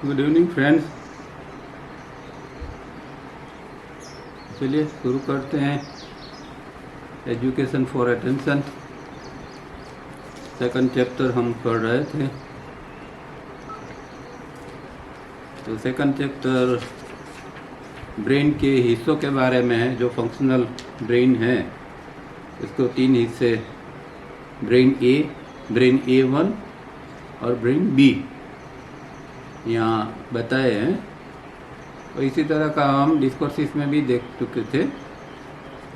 Good evening friends. चलिए शुरू करते हैं। Education for attention second chapter हम पढ़ रहे थे। तो सेकंड चैप्टर ब्रेन के हिस्सों के बारे में है। जो फंक्शनल ब्रेन है इसको तीन हिस्से ब्रेन ए, ब्रेन A1 और ब्रेन बी यहाँ बताए हैं। और इसी तरह का हम डिस्कोर्सिस में भी देख चुके थे,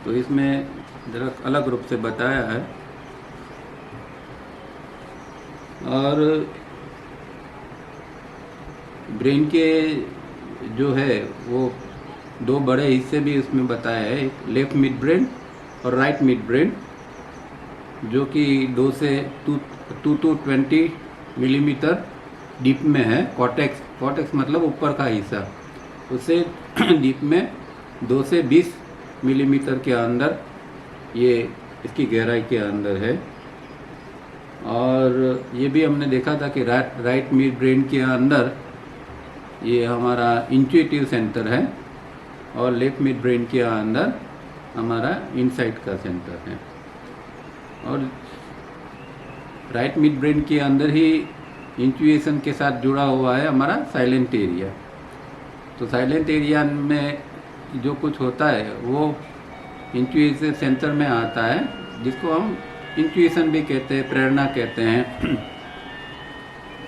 तो इसमें जरा अलग रूप से बताया है। और ब्रेन के जो है वो दो बड़े हिस्से भी उसमें बताया है, एक लेफ्ट मिड ब्रेन और राइट मिड ब्रेन, जो कि 2 से 20 मिलीमीटर डीप में है। कॉर्टेक्स मतलब ऊपर का हिस्सा, उससे डीप में 2 से 20 मिलीमीटर के अंदर ये इसकी गहराई के अंदर है। और ये भी हमने देखा था कि राइट मिड ब्रेन के अंदर ये हमारा इंट्यूटिव सेंटर है और लेफ्ट मिड ब्रेन के अंदर हमारा इनसाइट का सेंटर है। और राइट मिड ब्रेन के अंदर ही इंट्यूएशन के साथ जुड़ा हुआ है हमारा साइलेंट एरिया। तो साइलेंट एरिया में जो कुछ होता है वो इंट्यूएशन सेंटर में आता है, जिसको हम इंट्यूएशन भी कहते हैं, प्रेरणा कहते हैं।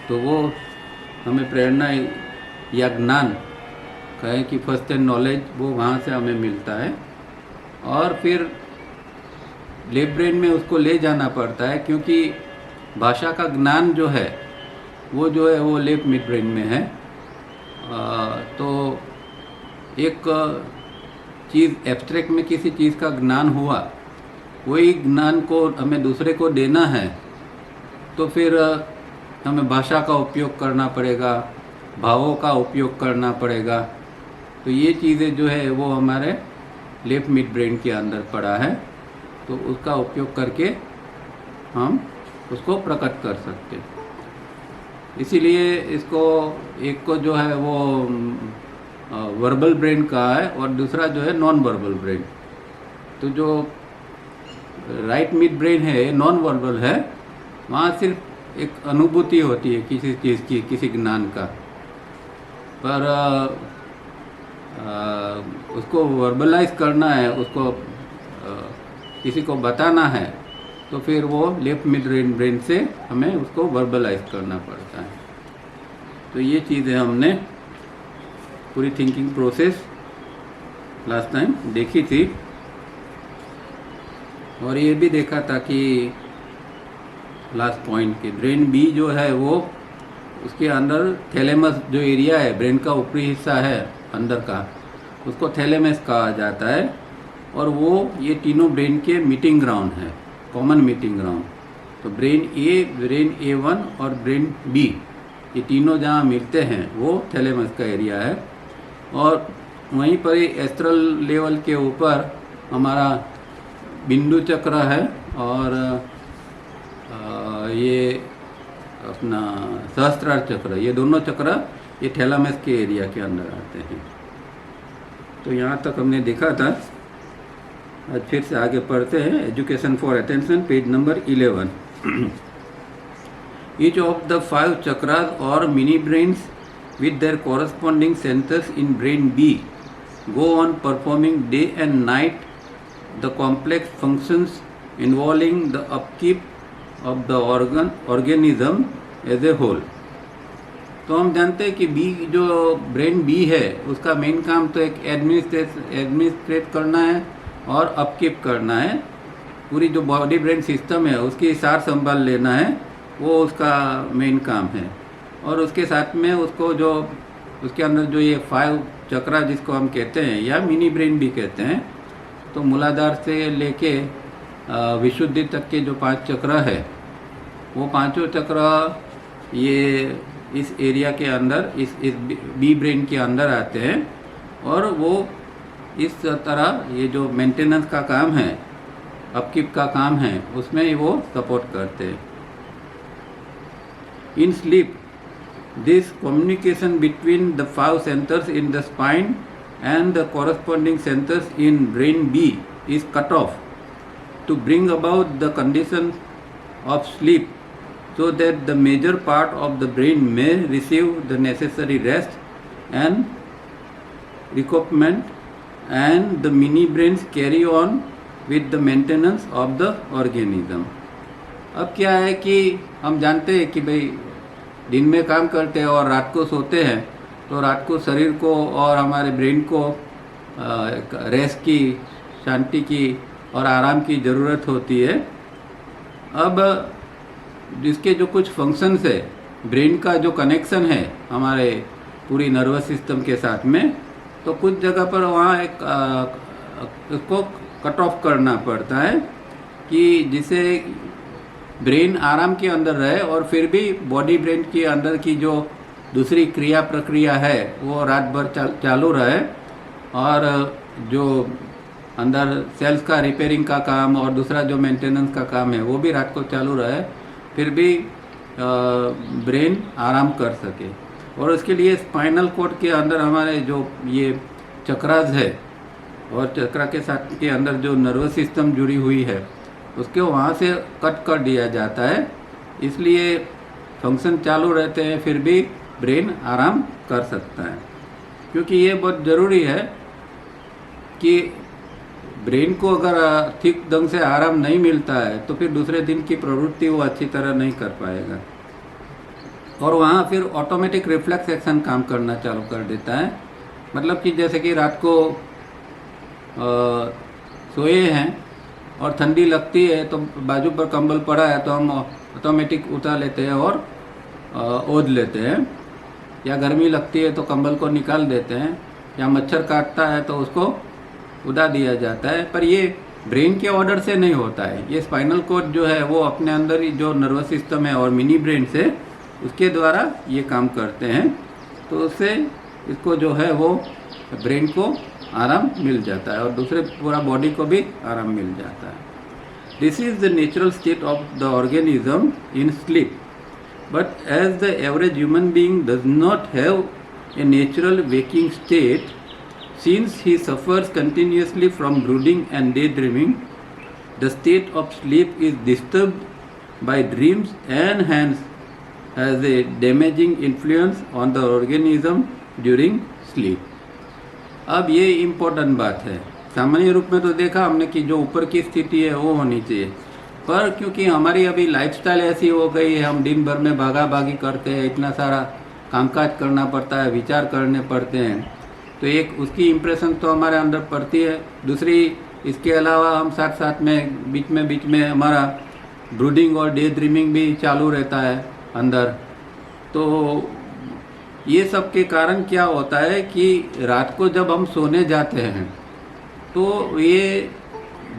तो वो हमें प्रेरणा या ज्ञान कहें कि फर्स्ट एंड नॉलेज वो वहाँ से हमें मिलता है। और फिर लेफ्ट ब्रेन में उसको ले जाना पड़ता है, क्योंकि भाषा का ज्ञान जो है वो लेफ्ट मिड ब्रेन में है। तो एक चीज़ एब्स्ट्रैक्ट में किसी चीज़ का ज्ञान हुआ, वही ज्ञान को हमें दूसरे को देना है, तो फिर हमें भाषा का उपयोग करना पड़ेगा, भावों का उपयोग करना पड़ेगा। तो ये चीज़ें जो है वो हमारे लेफ्ट मिड ब्रेन के अंदर पड़ा है, तो उसका उपयोग करके हम उसको प्रकट कर सकते हैं। इसीलिए इसको एक को जो है वो वर्बल ब्रेन कहा है और दूसरा जो है नॉन वर्बल ब्रेन। तो जो राइट मिड ब्रेन है, नॉन वर्बल है, वहाँ सिर्फ एक अनुभूति होती है किसी चीज़ की, किसी ज्ञान का। पर उसको वर्बलाइज करना है, उसको किसी को बताना है, तो फिर वो लेफ्ट मिड ब्रेन से हमें उसको वर्बलाइज करना पड़ता है। तो ये चीज़ें हमने पूरी थिंकिंग प्रोसेस लास्ट टाइम देखी थी। और ये भी देखा था कि लास्ट पॉइंट के ब्रेन बी जो है वो उसके अंदर थैलेमस जो एरिया है, ब्रेन का ऊपरी हिस्सा है अंदर का, उसको थैलेमस कहा जाता है। और वो ये तीनों ब्रेन के मीटिंग ग्राउंड है, कॉमन मीटिंग ग्राउंड। तो ब्रेन ए, ब्रेन A1 और ब्रेन बी, ये तीनों जहाँ मिलते हैं वो थैलेमस का एरिया है। और वहीं पर ही एस्ट्रल लेवल के ऊपर हमारा बिंदु चक्र है और ये अपना सहस्त्रार चक्र, ये दोनों चक्र ये थैलेमस के एरिया के अंदर आते हैं। तो यहाँ तक हमने देखा था। आज फिर से आगे पढ़ते हैं। Education for attention, page number 11। Each of the 5 chakras or mini brains with their corresponding centers in brain B go on performing day and night the complex functions involving the upkeep of the organism as a whole। तो हम जानते हैं कि B जो brain B है उसका main काम तो एक एडमिनिस्ट्रेट करना है और अपकीप करना है। पूरी जो बॉडी ब्रेन सिस्टम है उसकी सार संभाल लेना है, वो उसका मेन काम है। और उसके साथ में उसको जो उसके अंदर जो ये 5 चक्रा जिसको हम कहते हैं या मिनी ब्रेन भी कहते हैं, तो मूलाधार से लेके विशुद्धि तक के जो 5 चक्र है वो पांचों चक्र ये इस एरिया के अंदर, इस बी ब्रेन के अंदर आते हैं। और वो इस तरह ये जो मेंटेनेंस का काम है, अपकीप का काम है, उसमें वो सपोर्ट करते हैं। In sleep This communication between the 5 centers in the spine and the corresponding centers in brain B is cut off to bring about the condition of sleep, so that the major part of the brain may receive the necessary rest and recoupment, and the mini brains carry on with the maintenance of the organism. अब क्या है कि हम जानते हैं कि भाई दिन में काम करते हैं और रात को सोते हैं, तो रात को शरीर को और हमारे ब्रेन को रेस्ट की, शांति की और आराम की ज़रूरत होती है। अब जिसके जो कुछ फंक्शंस है, ब्रेन का जो कनेक्शन है हमारे पूरी नर्वस सिस्टम के साथ में, तो कुछ जगह पर वहाँ उसको कट ऑफ करना पड़ता है कि जिसे ब्रेन आराम के अंदर रहे और फिर भी बॉडी ब्रेन के अंदर की जो दूसरी क्रिया प्रक्रिया है वो रात भर चालू रहे, और जो अंदर सेल्स का रिपेयरिंग का काम और दूसरा जो मेंटेनेंस का काम है वो भी रात को चालू रहे, फिर भी ब्रेन आराम कर सके। और उसके लिए स्पाइनल कॉर्ड के अंदर हमारे जो ये चक्रास है और चक्रा के साथ के अंदर जो नर्वस सिस्टम जुड़ी हुई है उसके वहाँ से कट कर दिया जाता है, इसलिए फंक्शन चालू रहते हैं फिर भी ब्रेन आराम कर सकता है। क्योंकि ये बहुत ज़रूरी है कि ब्रेन को अगर ठीक ढंग से आराम नहीं मिलता है तो फिर दूसरे दिन की प्रवृत्ति वो अच्छी तरह नहीं कर पाएगा, और वहाँ फिर ऑटोमेटिक रिफ्लेक्स एक्शन काम करना चालू कर देता है। मतलब कि जैसे कि रात को सोए हैं और ठंडी लगती है तो बाजू पर कंबल पड़ा है तो हम ऑटोमेटिक उठा लेते हैं और ओढ़ लेते हैं, या गर्मी लगती है तो कंबल को निकाल देते हैं, या मच्छर काटता है तो उसको उड़ा दिया जाता है। पर ये ब्रेन के ऑर्डर से नहीं होता है, ये स्पाइनल कॉर्ड जो है वो अपने अंदर ही जो नर्वस सिस्टम है और मिनी ब्रेन से उसके द्वारा ये काम करते हैं, तो उससे इसको जो है वो ब्रेन को आराम मिल जाता है और दूसरे पूरा बॉडी को भी आराम मिल जाता है। This is the natural state of the organism in sleep, but as the average human being does not have a natural waking state, since he suffers continuously from brooding and day dreaming, the state of sleep is disturbed by dreams and hence has a damaging influence on the organism during sleep. अब ये important बात है। सामान्य रूप में तो देखा हमने कि जो ऊपर की स्थिति है वो होनी चाहिए, पर क्योंकि हमारी अभी लाइफस्टाइल ऐसी हो गई है, हम दिन भर में भागा भागी करते हैं, इतना सारा कामकाज करना पड़ता है, विचार करने पड़ते हैं, तो एक उसकी इम्प्रेशन तो हमारे अंदर पड़ती है। दूसरी इसके अलावा हम साथ साथ में बीच में हमारा ब्रूडिंग और डे ड्रीमिंग भी चालू रहता है अंदर। तो ये सब के कारण क्या होता है कि रात को जब हम सोने जाते हैं तो ये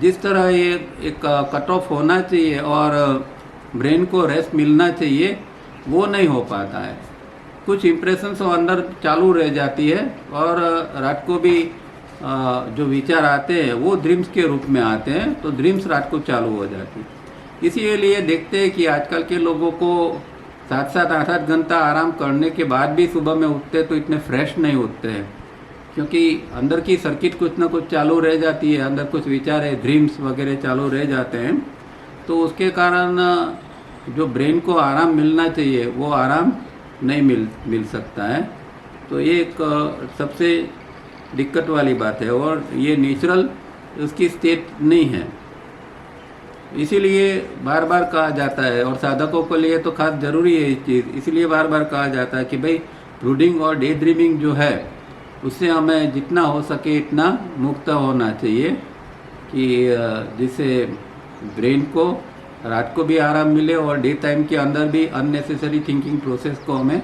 जिस तरह ये एक कट ऑफ होना चाहिए और ब्रेन को रेस्ट मिलना चाहिए वो नहीं हो पाता है। कुछ इम्प्रेशंस अंदर चालू रह जाती है और रात को भी जो विचार आते हैं वो ड्रीम्स के रूप में आते हैं, तो ड्रीम्स रात को चालू हो जाती है। इसीलिए देखते हैं कि आजकल के लोगों को 7-7, 8-8 घंटा आराम करने के बाद भी सुबह में उठते तो इतने फ्रेश नहीं उठते हैं, क्योंकि अंदर की सर्किट कुछ ना कुछ चालू रह जाती है, अंदर कुछ विचार है, ड्रीम्स वगैरह चालू रह जाते हैं, तो उसके कारण जो ब्रेन को आराम मिलना चाहिए वो आराम नहीं मिल सकता है। तो ये एक सबसे दिक्कत वाली बात है, और ये नेचुरल उसकी स्टेट नहीं है। इसीलिए बार बार कहा जाता है, और साधकों के लिए तो खास ज़रूरी है इस चीज़, इसलिए बार बार कहा जाता है कि भाई ब्रूडिंग और डे ड्रीमिंग जो है उससे हमें जितना हो सके इतना मुक्त होना चाहिए, कि जिससे ब्रेन को रात को भी आराम मिले और डे टाइम के अंदर भी अननेसेसरी थिंकिंग प्रोसेस को हमें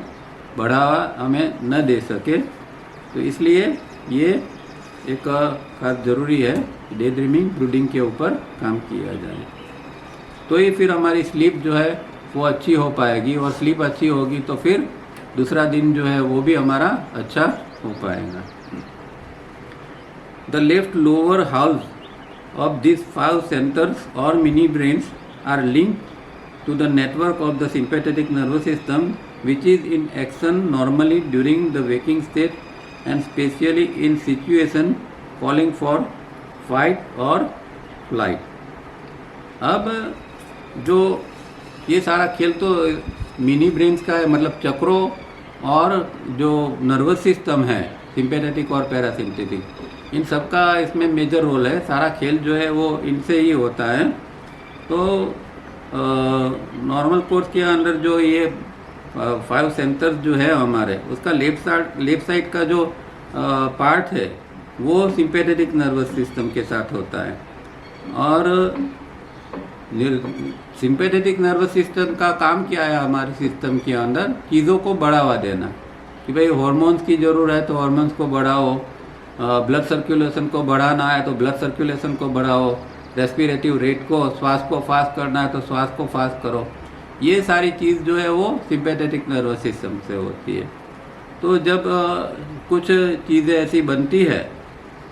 बढ़ावा हमें न दे सके। तो इसलिए ये एक खास ज़रूरी है, डे ड्रीमिंग ब्रूडिंग के ऊपर काम किया जाए, तो ही फिर हमारी स्लीप जो है वो अच्छी हो पाएगी, और स्लीप अच्छी होगी तो फिर दूसरा दिन जो है वो भी हमारा अच्छा हो पाएगा। The left lower house of this 5 centres और mini brains are linked to the network of the sympathetic nervous system which is in action normally during the waking state and specially in situation calling for fight or flight. अब जो ये सारा खेल तो mini brains का है, मतलब चक्रों और जो नर्वस सिस्टम है सिंपैथेटिक और पैरासिम्पैथेटिक, इन सब का इसमें मेजर रोल है। सारा खेल जो है वो इनसे ही होता है। तो नॉर्मल कोर्स के अंदर जो ये 5 सेंसर्स जो है हमारे, उसका लेफ्ट साइड का जो पार्ट है वो सिंपैथेटिक नर्वस सिस्टम के साथ होता है। और सिंपैथेटिक नर्वस सिस्टम का काम क्या है हमारे सिस्टम के अंदर? चीज़ों को बढ़ावा देना, कि भाई हार्मोन्स की ज़रूरत है तो हार्मोन्स को बढ़ाओ, ब्लड सर्कुलेशन को बढ़ाना है तो ब्लड सर्कुलेशन को बढ़ाओ, रेस्पिरेटिव रेट को, श्वास को फास्ट करना है तो श्वास को फास्ट करो। ये सारी चीज़ जो है वो सिंपैथेटिक नर्वस सिस्टम से होती है। तो जब कुछ चीज़ें ऐसी बनती है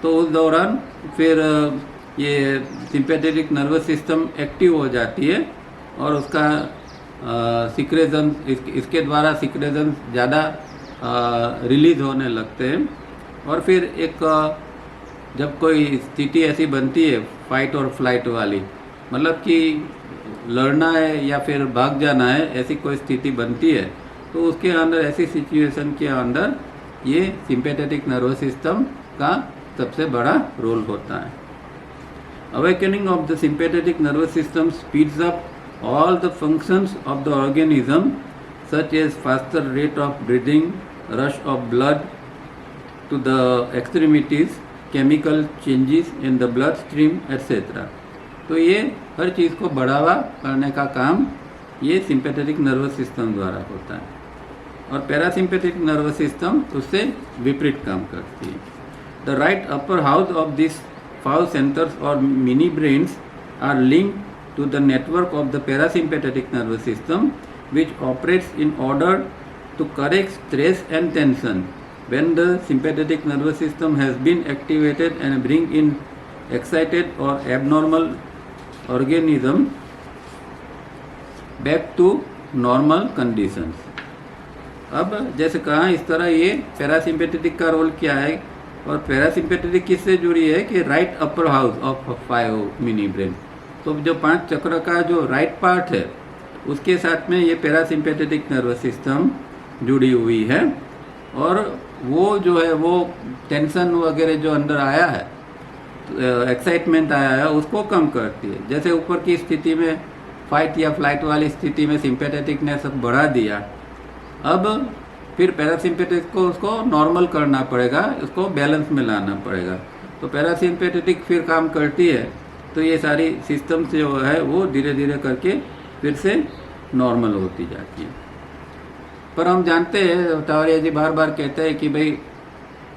तो उस दौरान फिर ये सिंपैथेटिक नर्वस सिस्टम एक्टिव हो जाती है और उसका सिक्रेशन, इसके द्वारा सिक्रेशन ज़्यादा रिलीज होने लगते हैं। और फिर एक जब कोई स्थिति ऐसी बनती है फाइट और फ्लाइट वाली, मतलब कि लड़ना है या फिर भाग जाना है, ऐसी कोई स्थिति बनती है, तो उसके अंदर, ऐसी सिचुएशन के अंदर ये सिंपैथेटिक नर्वस सिस्टम का सबसे बड़ा रोल होता है। Awakening of the sympathetic nervous system speeds up all the functions of the organism such as faster rate of breathing, rush of blood to the extremities, chemical changes in the blood stream etc. तो ये हर चीज़ को बढ़ावा करने का काम ये sympathetic nervous system द्वारा होता है। और पैरासिम्पैथेटिक नर्वस सिस्टम उससे विपरीत काम करती है। The right upper house of this 5 centres और mini brains are linked to the network of the parasympathetic nervous system which operates in order to correct stress and tension. When the sympathetic nervous system has been activated and bring in excited or abnormal organism back to normal conditions. अब जैसे कहा, इस तरह ये parasympathetic का role क्या है, और पैरासिम्पैथेटिक किससे जुड़ी है कि right upper house of 5 mini brain. तो जो 5 चक्र का जो राइट पार्ट है उसके साथ में ये पैरासिम्पैथेटिक नर्वस सिस्टम जुड़ी हुई है। और वो जो है वो टेंशन वगैरह जो अंदर आया है, एक्साइटमेंट आया है, उसको कम करती है। जैसे ऊपर की स्थिति में फाइट या फ्लाइट वाली स्थिति में सिंपैथेटिक ने सब बढ़ा दिया, अब फिर पैरासिम्पैथेटिक को उसको नॉर्मल करना पड़ेगा, उसको बैलेंस में लाना पड़ेगा। तो पैरासिम्पैथेटिक फिर काम करती है, तो ये सारी सिस्टम जो है वो धीरे धीरे करके फिर से नॉर्मल होती जाती है। पर हम जानते हैं, टावरिया जी बार बार कहते हैं कि भाई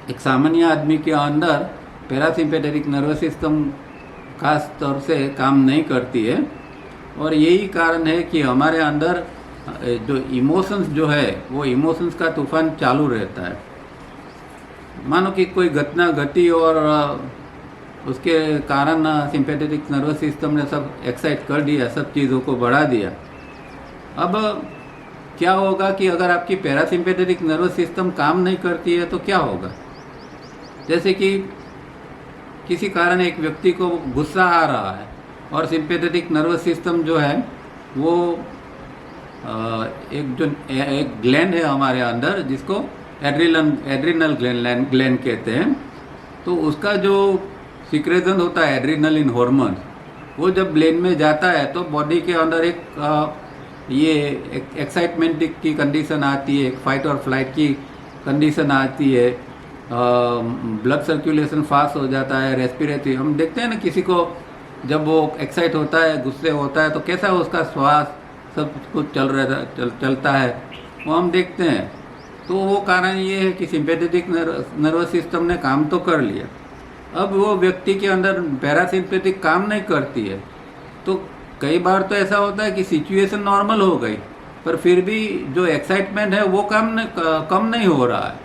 एक सामान्य आदमी के अंदर पैरासिम्पैथेटिक नर्वस सिस्टम खास तौर से काम नहीं करती है। और यही कारण है कि हमारे अंदर जो इमोशंस जो है वो इमोशंस का तूफान चालू रहता है। मानो कि कोई घटना घटी और उसके कारण सिंपैथेटिक नर्वस सिस्टम ने सब एक्साइट कर दिया, सब चीज़ों को बढ़ा दिया। अब क्या होगा कि अगर आपकी पैरासिम्पैथेटिक नर्वस सिस्टम काम नहीं करती है तो क्या होगा? जैसे कि किसी कारण एक व्यक्ति को गुस्सा आ रहा है और सिंपैथेटिक नर्वस सिस्टम जो है वो एक ग्लैंड है हमारे अंदर जिसको एड्रिनल ग्लैंड कहते हैं। तो उसका जो सिक्रेशन होता है एड्रिनलिन हार्मोन, वो जब ब्रेन में जाता है तो बॉडी के अंदर ये एक्साइटमेंट की कंडीशन आती है, एक फाइट और फ्लाइट की कंडीशन आती है, ब्लड सर्कुलेशन फास्ट हो जाता है, रेस्पिरेटरी। हम देखते हैं ना किसी को जब वो एक्साइट होता है, गुस्से होता है, तो कैसा उसका श्वास सब कुछ चलता है, वो हम देखते हैं। तो वो कारण ये है कि सिंपैथेटिक नर्वस सिस्टम ने काम तो कर लिया, अब वो व्यक्ति के अंदर पैरासिम्पैथिक काम नहीं करती है। तो कई बार तो ऐसा होता है कि सिचुएशन नॉर्मल हो गई पर फिर भी जो एक्साइटमेंट है वो कम नहीं हो रहा है।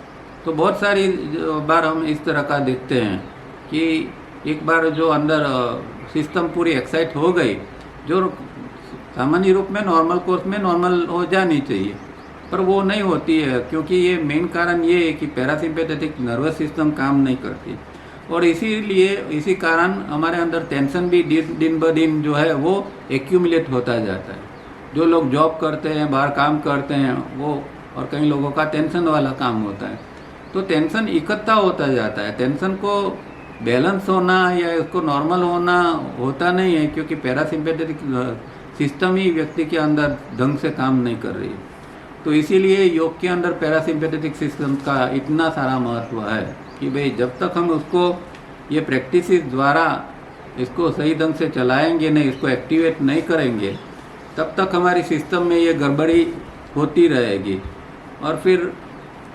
तो बहुत सारी बार हम इस तरह का देखते हैं कि एक बार जो अंदर सिस्टम पूरी एक्साइट हो गई, जो सामान्य रूप में नॉर्मल कोर्स में नॉर्मल हो जानी चाहिए, पर वो नहीं होती है, क्योंकि ये मेन कारण ये है कि पैरासिम्पैथेटिक नर्वस सिस्टम काम नहीं करती, और इसीलिए इसी कारण हमारे अंदर टेंशन भी दिन ब दिन जो है वो एक्यूमुलेट होता जाता है। जो लोग जॉब करते हैं, बाहर काम करते हैं, वो और कई लोगों का टेंशन वाला काम होता है, तो टेंशन इकट्ठा होता जाता है। टेंशन को बैलेंस होना या इसको नॉर्मल होना होता नहीं है, क्योंकि पैरासिम्पैथेटिक सिस्टम ही व्यक्ति के अंदर ढंग से काम नहीं कर रही है। तो इसीलिए योग के अंदर पैरासिम्पैथेटिक सिस्टम का इतना सारा महत्व है कि भाई जब तक हम उसको ये प्रैक्टिस द्वारा इसको सही ढंग से चलाएंगे नहीं, इसको एक्टिवेट नहीं करेंगे, तब तक हमारी सिस्टम में ये गड़बड़ी होती रहेगी। और फिर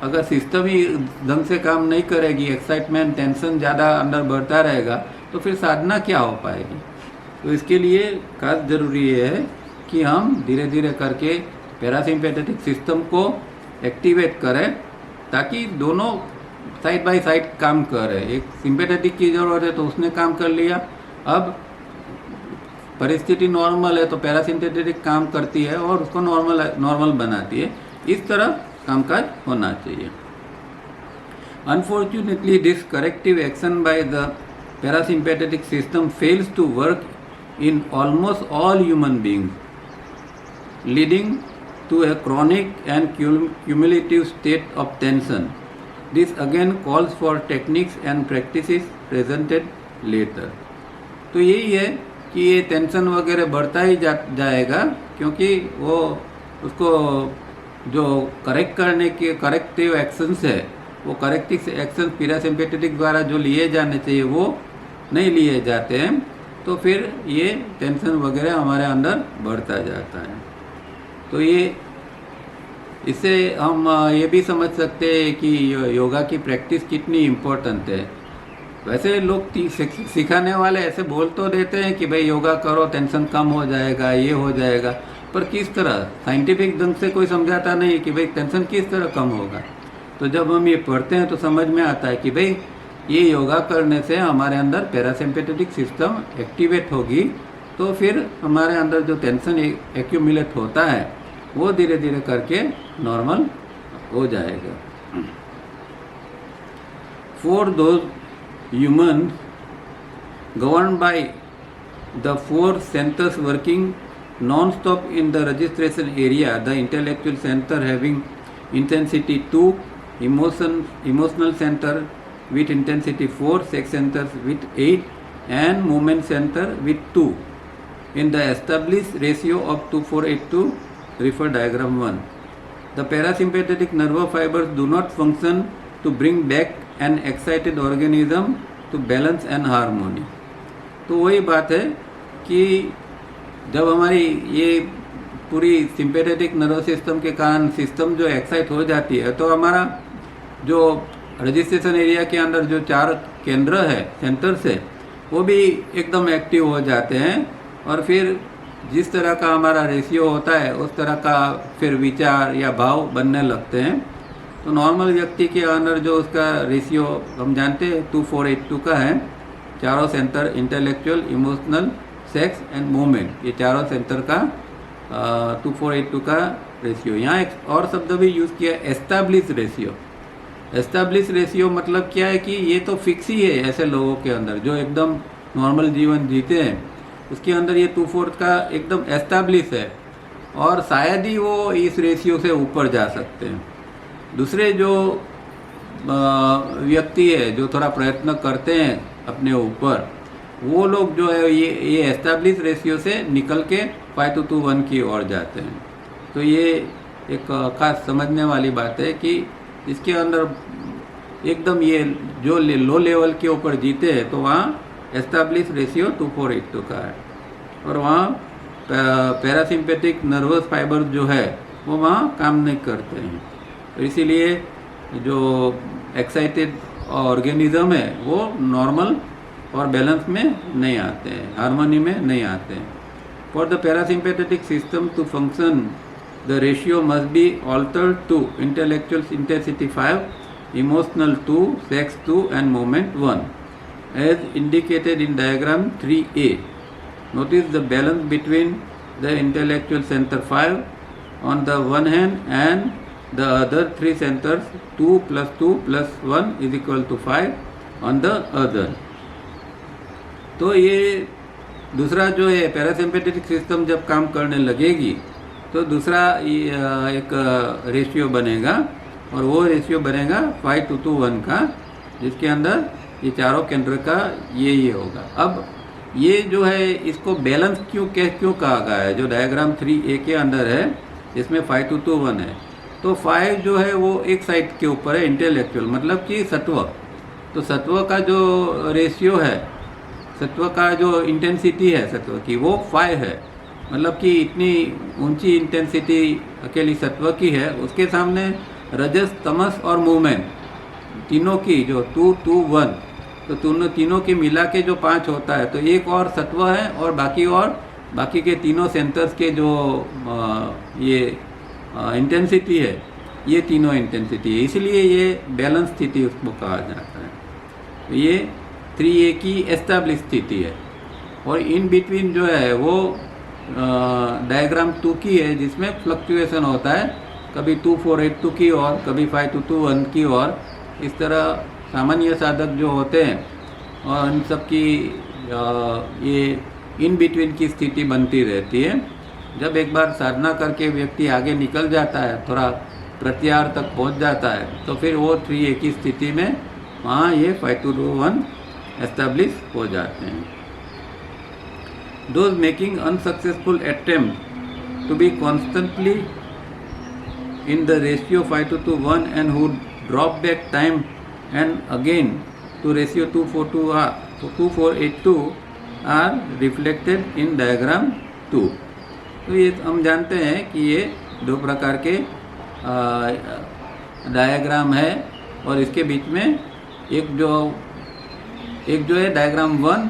अगर सिस्टम ही ढंग से काम नहीं करेगी, एक्साइटमेंट टेंशन ज़्यादा अंदर बढ़ता रहेगा, तो फिर साधना क्या हो पाएगी। तो इसके लिए खास ज़रूरी है कि हम धीरे धीरे करके पैरासिम्पैथेटिक सिस्टम को एक्टिवेट करें, ताकि दोनों साइड बाय साइड काम करे। एक सिंपैथेटिक की ज़रूरत है तो उसने काम कर लिया, अब परिस्थिति नॉर्मल है तो पैरासिम्पैथेटिक काम करती है और उसको नॉर्मल बनाती है। इस तरह कामकाज होना चाहिए। Unfortunately this corrective action by the parasympathetic system fails to work in almost all human beings, leading to a chronic and cumulative state of tension. This again calls for techniques and practices presented later. तो यही है कि ये tension वगैरह बढ़ता ही जाएगा, क्योंकि वो उसको जो करेक्ट करने के करेक्टिव एक्शंस है, वो करेक्टिव एक्शंस पैरासिम्पैथेटिक द्वारा जो लिए जाने चाहिए वो नहीं लिए जाते हैं, तो फिर ये टेंशन वगैरह हमारे अंदर बढ़ता जाता है। तो ये इससे हम ये भी समझ सकते हैं कि योगा की प्रैक्टिस कितनी इम्पोर्टेंट है। वैसे लोग सिखाने वाले ऐसे बोल तो देते हैं कि भाई योगा करो, टेंशन कम हो जाएगा, ये हो जाएगा, पर किस तरह साइंटिफिक ढंग से कोई समझाता नहीं कि भाई टेंशन किस तरह कम होगा। तो जब हम ये पढ़ते हैं तो समझ में आता है कि भाई ये योगा करने से हमारे अंदर पैरासिम्पैथेटिक सिस्टम एक्टिवेट होगी, तो फिर हमारे अंदर जो टेंशन एक्यूमुलेट होता है वो धीरे धीरे करके नॉर्मल हो जाएगा। For those human govern by the 4 centres working non stop in the registration area, the intellectual centre having intensity 2, emotional center with intensity 4, sex centers with 8, and movement center with 2 in the established ratio of 2:4:8, refer diagram 1. The parasympathetic nerve fibers do not function to bring back an excited organism to balance and harmony. तो वही बात है कि जब हमारी ये पूरी sympathetic nervous system के कारण सिस्टम जो एक्साइट हो जाती है, तो हमारा जो रजिस्ट्रेशन एरिया के अंदर जो 4 केंद्र है, सेंटर्स है, वो भी एकदम एक्टिव हो जाते हैं, और फिर जिस तरह का हमारा रेशियो होता है उस तरह का फिर विचार या भाव बनने लगते हैं। तो नॉर्मल व्यक्ति के अंदर जो उसका रेशियो हम जानते हैं 2:4:8 का है, चारों centre intellectual, emotional, sex and movement, ये चारों सेंटर का 2:4:8 का रेशियो। यहाँ एक और शब्द भी यूज़ किया, एस्टैब्लिश रेशियो। एस्टैब्लिश रेशियो मतलब क्या है कि ये तो फिक्स ही है ऐसे लोगों के अंदर जो एकदम नॉर्मल जीवन जीते हैं, उसके अंदर ये 2:4 का एकदम एस्टैब्लिश है, और शायद ही वो इस रेशियो से ऊपर जा सकते हैं। दूसरे जो व्यक्ति है जो थोड़ा प्रयत्न करते हैं अपने ऊपर, वो लोग जो है ये एस्टैब्लिश रेशियो से निकल के 5:1 की ओर जाते हैं। तो ये एक खास समझने वाली बात है कि इसके अंदर एकदम ये जो लो लेवल के ऊपर जीते हैं तो वहाँ एस्टैब्लिश रेशियो 2:4:8 का है, और वहाँ पैरासिम्पैथिक नर्वस फाइबर जो है वो वहाँ काम नहीं करते हैं। तो इसीलिए जो एक्साइटेड ऑर्गेनिज्म है वो नॉर्मल और बैलेंस में नहीं आते हैं, हार्मनी में नहीं आते हैं। For the parasympathetic system to function the ratio must be altered to intellectual intensity 5, emotional 2, sex 2 and movement 1 as indicated in diagram 3a. Notice the balance between the intellectual center 5 on the one hand and the other three centers 2 plus 2 plus 1 is equal to 5 on the other. तो ये दूसरा जो है parasympathetic system जब काम करने लगेगी तो दूसरा एक रेशियो बनेगा और वो रेशियो बनेगा 5:1 का, जिसके अंदर ये चारों केंद्र का ये होगा। अब ये जो है इसको बैलेंस क्यों कहा गया है, जो डायग्राम 3A के अंदर है इसमें 5:1 है, तो 5 जो है वो एक साइड के ऊपर है इंटेलेक्चुअल, मतलब कि सत्व। तो सत्व का जो रेशियो है, सत्व का जो इंटेंसिटी है सत्व की, वो 5 है। मतलब कि इतनी ऊंची इंटेंसिटी अकेली सत्व की है, उसके सामने रजस, तमस और मूवमेंट तीनों की जो 2, 2, 1, तो तीनों की मिला के जो 5 होता है, तो एक और सत्व है और बाकी के तीनों सेंटर्स के जो ये इंटेंसिटी है, ये तीनों इंटेंसिटी है, इसलिए ये बैलेंस स्थिति उसको कहा जाता है। तो ये 3A की एस्टैब्लिश स्थिति है। और इन बिटवीन जो है वो डायग्राम 2 की है, जिसमें फ्लक्चुएशन होता है, कभी 2-4-8-2 की और कभी 5-2-1 की और। इस तरह सामान्य साधक जो होते हैं और इन सब की ये इन बिटवीन की स्थिति बनती रहती है। जब एक बार साधना करके व्यक्ति आगे निकल जाता है, थोड़ा प्रत्याहार तक पहुंच जाता है, तो फिर वो 3A की स्थिति में वहाँ ये 5:1 एस्टेब्लिश हो जाते हैं। Those making unsuccessful attempt to be constantly in the ratio 5:1 and who drop back time and again to ratio 2:4:8 are reflected in diagram 2. तो ये हम जानते हैं कि ये दो प्रकार के डायग्राम है और इसके बीच में एक जो है डायग्राम 1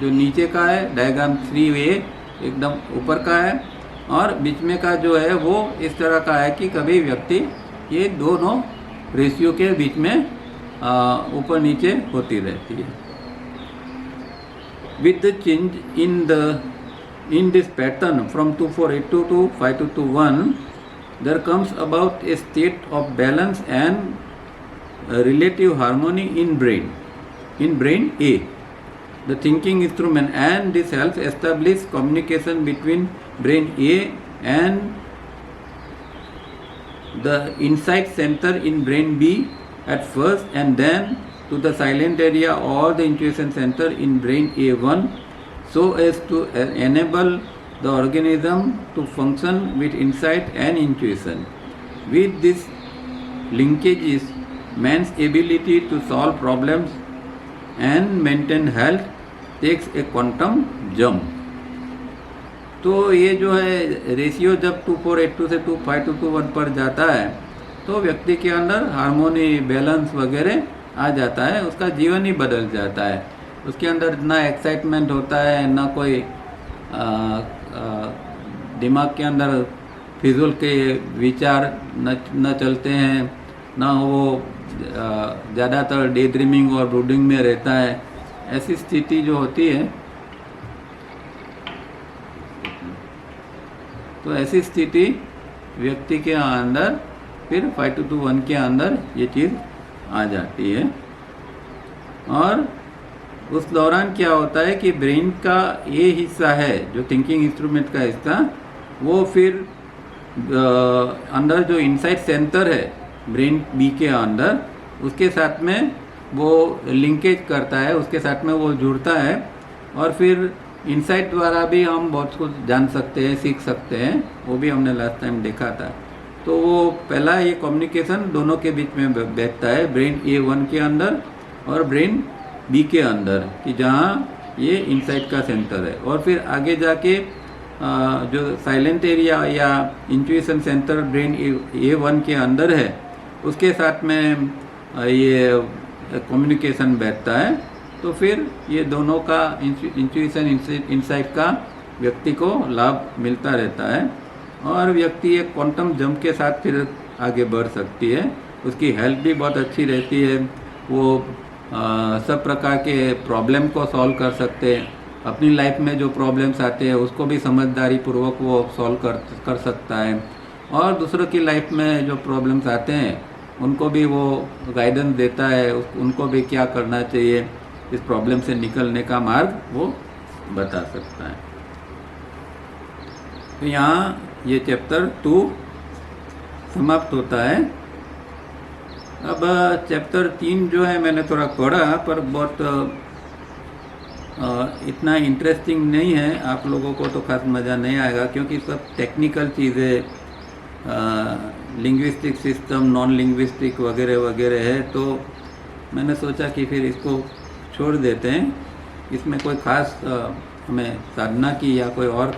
जो नीचे का है, डायग्राम 3A एकदम ऊपर का है, और बीच में का जो है वो इस तरह का है कि कभी व्यक्ति ये दोनों रेशियो के बीच में ऊपर नीचे होती रहती है। With the change in this pattern from 2:4:8 to 5:1, there comes about a state of balance and relative harmony in brain A, the thinking instrument, and this helps establish communication between brain A and the insight center in brain B at first, and then to the silent area or the intuition center in brain A1, so as to enable the organism to function with insight and intuition. With these linkages, man's ability to solve problems and maintain health takes a quantum jump. तो ये जो है ratio जब 2:4:8 से 5:1 पर जाता है तो व्यक्ति के अंदर हार्मोनी, बैलेंस वगैरह आ जाता है, उसका जीवन ही बदल जाता है। उसके अंदर ना एक्साइटमेंट होता है, ना कोई दिमाग के अंदर फिजूल के विचार न चलते हैं, ना वो ज़्यादातर डे ड्रीमिंग और ब्रूडिंग में रहता है। ऐसी स्थिति जो होती है, तो ऐसी स्थिति व्यक्ति के अंदर फिर 5:1 के अंदर ये चीज़ आ जाती है। और उस दौरान क्या होता है कि ब्रेन का ये हिस्सा है जो थिंकिंग इंस्ट्रूमेंट का हिस्सा, वो फिर अंदर जो इनसाइट सेंटर है ब्रेन बी के अंदर, उसके साथ में वो लिंकेज करता है, उसके साथ में वो जुड़ता है, और फिर इनसाइट द्वारा भी हम बहुत कुछ जान सकते हैं, सीख सकते हैं। वो भी हमने लास्ट टाइम देखा था। तो वो पहला ये कम्युनिकेशन दोनों के बीच में बैठता है, ब्रेन A1 के अंदर और ब्रेन बी के अंदर, कि जहाँ ये इनसाइट का सेंटर है। और फिर आगे जाके जो साइलेंट एरिया या इंट्यूशन सेंटर ब्रेन A1 के अंदर है, उसके साथ में ये कम्युनिकेशन बैठता है। तो फिर ये दोनों का इंट्यूशन इनसाइट का व्यक्ति को लाभ मिलता रहता है, और व्यक्ति एक क्वांटम जंप के साथ फिर आगे बढ़ सकती है। उसकी हेल्थ भी बहुत अच्छी रहती है, वो सब प्रकार के प्रॉब्लम को सॉल्व कर सकते हैं। अपनी लाइफ में जो प्रॉब्लम्स आते हैं उसको भी समझदारी पूर्वक वो सॉल्व कर सकता है। और दूसरों की लाइफ में जो प्रॉब्लम्स आते हैं उनको भी वो गाइडेंस देता है, उनको भी क्या करना चाहिए, इस प्रॉब्लम से निकलने का मार्ग वो बता सकता है। तो यहाँ ये चैप्टर 2 समाप्त होता है। अब चैप्टर 3 जो है मैंने थोड़ा पढ़ा, पर बहुत इतना इंटरेस्टिंग नहीं है, आप लोगों को तो खास मज़ा नहीं आएगा क्योंकि सब टेक्निकल चीज़ें, लिंग्विस्टिक सिस्टम, नॉन लिंग्विस्टिक वगैरह वगैरह है। तो मैंने सोचा कि फिर इसको छोड़ देते हैं, इसमें कोई ख़ास हमें साधना की या कोई और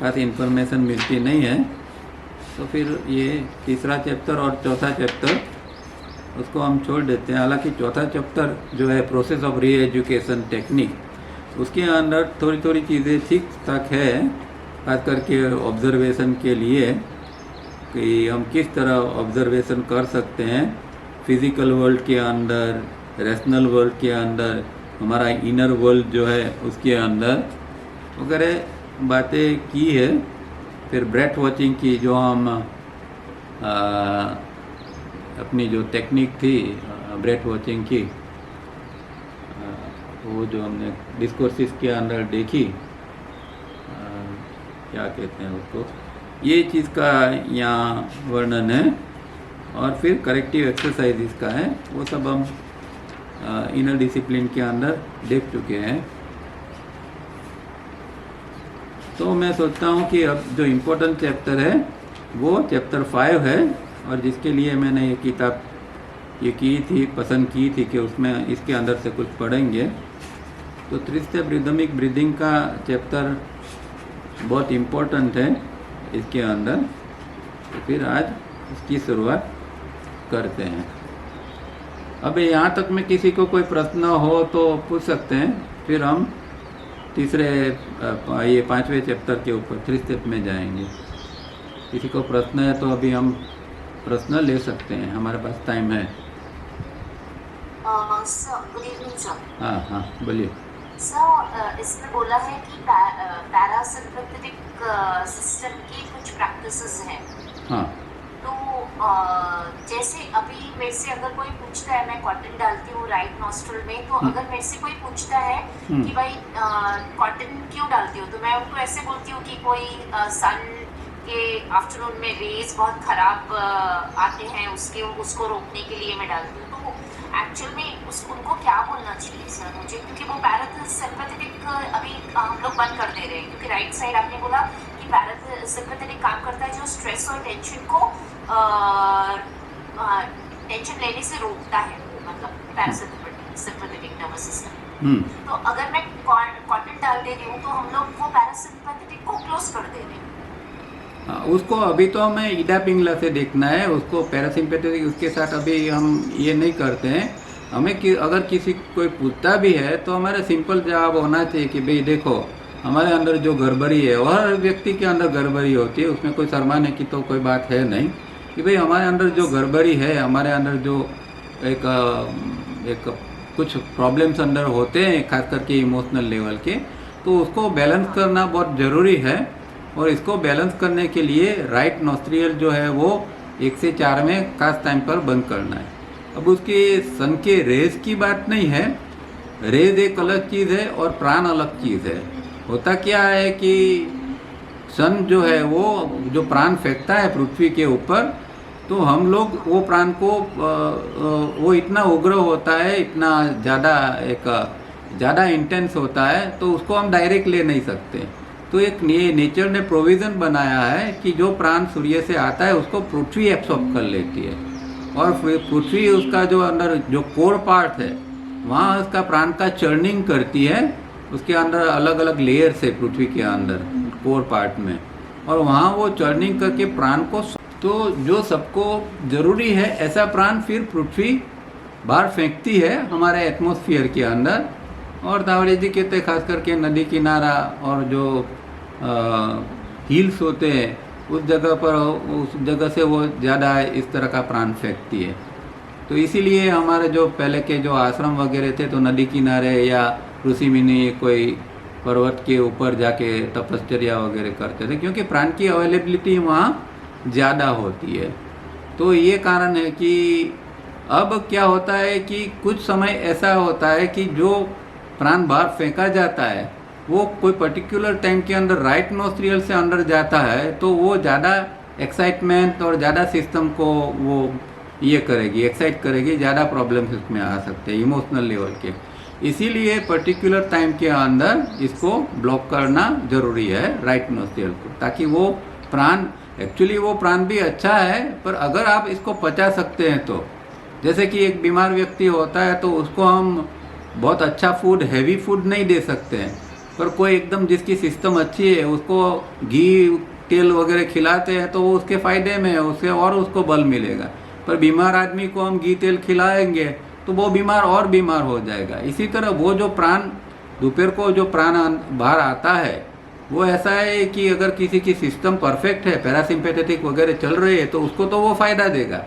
ख़ास इन्फॉर्मेशन मिलती नहीं है। तो फिर ये तीसरा चैप्टर और चौथा चैप्टर उसको हम छोड़ देते हैं। हालांकि चौथा चैप्टर जो है प्रोसेस ऑफ री एजुकेशन टेक्निक, उसके अंदर थोड़ी थोड़ी चीज़ें ठीक ठाक है, खास करके ऑब्जर्वेशन के लिए कि हम किस तरह ऑब्जर्वेशन कर सकते हैं फिज़िकल वर्ल्ड के अंदर, रैशनल वर्ल्ड के अंदर, हमारा इनर वर्ल्ड जो है उसके अंदर वगैरह बातें की है। फिर ब्रेथ वॉचिंग की जो हम अपनी जो टेक्निक थी ब्रेथ वॉचिंग की, वो जो हमने डिस्कोर्सिस के अंदर देखी, क्या कहते हैं उसको, ये चीज़ का यहाँ वर्णन है। और फिर करेक्टिव एक्सरसाइज का है, वो सब हम इनर डिसिप्लिन के अंदर देख चुके हैं। तो मैं सोचता हूँ कि अब जो इम्पोर्टेंट चैप्टर है वो चैप्टर 5 है, और जिसके लिए मैंने ये किताब ये की थी, पसंद की थी कि उसमें इसके अंदर से कुछ पढ़ेंगे। तो 3 स्टेप रिदमिक ब्रीदिंग का चैप्टर बहुत इम्पोर्टेंट है इसके अंदर। तो फिर आज इसकी शुरुआत करते हैं। अब यहाँ तक में किसी को कोई प्रश्न हो तो पूछ सकते हैं, फिर हम तीसरे ये 5वें चैप्टर के ऊपर 3 स्टेप में जाएंगे। किसी को प्रश्न है तो अभी हम प्रश्न ले सकते हैं, हमारे पास टाइम है। Good evening sir. हाँ हाँ बोलिए सर, इसमें बोला है कि पैरासिम्पैथेटिक सिस्टम की कुछ प्रैक्टिसेस हैं। हाँ। तो जैसे अभी मेरे से अगर कोई पूछता है, मैं कॉटन डालती हूँ राइट नॉस्ट्रल में, तो अगर मेरे से कोई पूछता है कि भाई कॉटन क्यों डालती हो, तो मैं उनको ऐसे बोलती हूँ कि कोई सन के आफ्टरनून में रेज बहुत खराब आते हैं, उसको रोकने के लिए मैं डालती हूँ। तो एक्चुअल में उनको क्या बोलना चाहिए सर मुझे, क्योंकि वो पैरासिम्पैथेटिक अभी हम लोग बंद कर दे रहे हैं, क्योंकि राइट साइड आपने बोला कि पैरासिम्पैथेटिक काम करता है जो स्ट्रेस और टेंशन को टेंशन लेने से रोकता है, मतलब पैरासिम्पैथेटिक नर्वस सिस्टम। तो अगर मैं कॉटन डाल दे रही हूँ तो हम लोग वो पैरासिम्पैथेटिक को क्लोज कर दे रहे हैं। उसको अभी तो हमें ईडा पिंगला से देखना है, उसको पैरासिम्पैथेटिक उसके साथ अभी हम ये नहीं करते हैं। हमें अगर किसी कोई पूछता भी है तो हमारा सिंपल जवाब होना चाहिए कि भाई देखो हमारे अंदर जो गड़बड़ी है, और हर व्यक्ति के अंदर गड़बड़ी होती है, उसमें कोई शर्माने की तो कोई बात है नहीं, कि भाई हमारे अंदर जो गड़बड़ी है, हमारे अंदर जो एक कुछ प्रॉब्लम्स अंदर होते हैं खास करके इमोशनल लेवल के, तो उसको बैलेंस करना बहुत ज़रूरी है। और इसको बैलेंस करने के लिए राइट नॉस्ट्रियल जो है वो 1 से 4 में खास टाइम पर बंद करना है। अब उसके सन के रेज की बात नहीं है, रेज एक अलग चीज़ है और प्राण अलग चीज़ है। होता क्या है कि सन जो है वो जो प्राण फेंकता है पृथ्वी के ऊपर, तो हम लोग वो प्राण को वो इतना उग्र होता है, इतना ज़्यादा इंटेंस होता है, तो उसको हम डायरेक्ट ले नहीं सकते। तो एक नेचर ने प्रोविज़न बनाया है कि जो प्राण सूर्य से आता है उसको पृथ्वी एब्सॉर्ब कर लेती है, और फिर पृथ्वी उसका जो अंदर जो कोर पार्ट है वहाँ उसका प्राण का चर्निंग करती है। उसके अंदर अलग अलग लेयर्स है पृथ्वी के अंदर कोर पार्ट में, और वहाँ वो चर्निंग करके प्राण को, तो जो सबको ज़रूरी है ऐसा प्राण फिर पृथ्वी बाहर फेंकती है हमारे एटमॉस्फेयर के अंदर। और दावड़े जी कहते हैं खास करके नदी किनारा और जो हिल्स होते हैं उस जगह से वो ज़्यादा इस तरह का प्राण फेंकती है। तो इसीलिए हमारे जो पहले के जो आश्रम वगैरह थे तो नदी किनारे या ऋषि मुनि कोई पर्वत के ऊपर जाके तपश्चर्या वगैरह करते थे, क्योंकि प्राण की अवेलेबिलिटी वहाँ ज़्यादा होती है। तो ये कारण है कि अब क्या होता है कि कुछ समय ऐसा होता है कि जो प्राण बाहर फेंका जाता है वो कोई पर्टिकुलर टाइम के अंदर राइट नोस्ट्रियल से अंदर जाता है, तो वो ज़्यादा एक्साइटमेंट और ज़्यादा सिस्टम को वो ये करेगी, एक्साइट करेगी, ज़्यादा प्रॉब्लम्स इसमें आ सकते हैं इमोशनल लेवल के। इसीलिए पर्टिकुलर टाइम के अंदर इसको ब्लॉक करना ज़रूरी है राइट नोस्ट्रियल को, ताकि वो प्राण, एक्चुअली वो प्राण भी अच्छा है, पर अगर आप इसको पचा सकते हैं तो, जैसे कि एक बीमार व्यक्ति होता है तो उसको हम बहुत अच्छा फूड, हैवी फूड नहीं दे सकते हैं, पर कोई एकदम जिसकी सिस्टम अच्छी है उसको घी तेल वगैरह खिलाते हैं तो वो उसके फ़ायदे में है, उससे और उसको बल मिलेगा। पर बीमार आदमी को हम घी तेल खिलाएंगे तो वो बीमार और बीमार हो जाएगा। इसी तरह वो जो प्राण दोपहर को जो प्राण बाहर आता है वो ऐसा है कि अगर किसी की सिस्टम परफेक्ट है, पैरासिम्पैथेटिक वगैरह चल रही है तो उसको तो वो फ़ायदा देगा,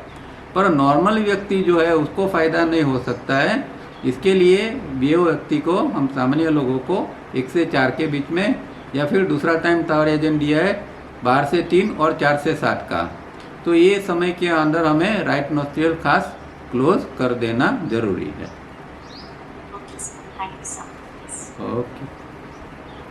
पर नॉर्मल व्यक्ति जो है उसको फ़ायदा नहीं हो सकता है। इसके लिए वो व्यक्ति को हम सामान्य लोगों को 1 से 4 के बीच में, या फिर दूसरा टाइम तावर एजेंट दिया है 12 से 3 और 4 से 7 का, तो ये समय के अंदर हमें राइट नोस्ट्रियल खास क्लोज कर देना ज़रूरी है। Okay sir, thank you sir. Okay.